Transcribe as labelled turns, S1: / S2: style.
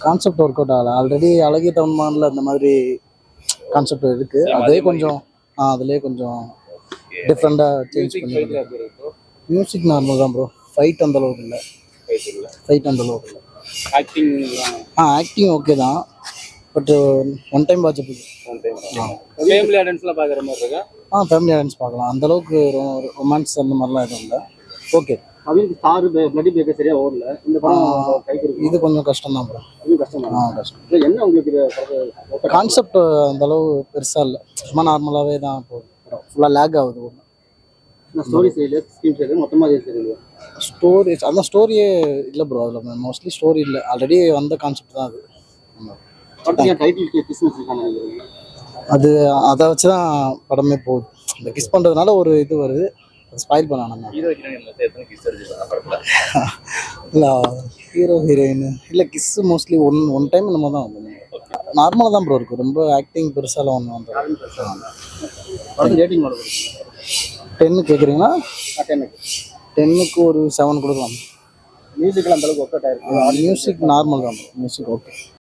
S1: Concept work out ஆகலை. Already அழகிய தமிழ்மானில் அந்த மாதிரி கான்செப்ட் இருக்குது. அதே கொஞ்சம் அதுலேயே கொஞ்சம் டிஃப்ரெண்ட்டாக சேஞ்ச் பண்ணி. மியூசிக் நார்மல் தான் ப்ரோ. ஃபைட் அந்த அளவுக்கு இல்லை. ஆக்டிங் ஓகே தான். But one time watchable.
S2: Family ஆடியன்ஸ்லாம் பார்க்குற மாதிரி இருக்கா?
S1: ஃபேமிலி ஆடியன்ஸ் பார்க்கலாம். அந்தளவுக்கு ரொமான்ஸ் அந்த மாதிரிலாம் எதுவும் இல்லை. ஓகே.
S2: அவங்களுக்கு ஸ்டார் பிளட்டி பேக்கர் சரியா ஓடல. இந்த படம்
S1: இது கொஞ்சம் கஷ்டம் தான் ப்ரோ.
S2: இது கஷ்டம். என்ன உங்களுக்கு
S1: கான்செப்ட் அந்த அளவு பெருசாக இல்லை. சும்மா நார்மலாகவே தான் போகுது. ஃபுல்லாக லேக் ஆகுது.
S2: ஸ்டோரி சைடு ஸ்கீம் சைடு மொத்தமாக
S1: ஸ்டோரி அந்த ஸ்டோரியே இல்லை ப்ரோ. அதில் மோஸ்ட்லி ஸ்டோரி இல்லை. ஆல்ரெடி வந்த கான்செப்ட் தான் அது. அது அதை வச்சு தான் படமே போகுது. இந்த கிஸ் பண்ணுறதுனால ஒரு இது வருது. ஸ்பாயில் பண்ணானுங்க. இல்லை ஹீரோ ஹீரோயின் இல்லை கிஸ் மோஸ்ட்லி ஒன் டைம் நம்ம தான் நார்மலாக தான் ப்ரோ இருக்குது. ரொம்ப ஆக்டிங் பெருசாலாம் ஒன்று வந்து 10 கேட்குறீங்களா? 10க்கு ஒரு 7 கொடுக்கலாம்.
S2: மியூசிக்கில் அந்தளவுக்கு ஒர்க் அவுட் ஆயிருக்கு.
S1: மியூசிக் நார்மல் தான் ப்ரோ. Music okay.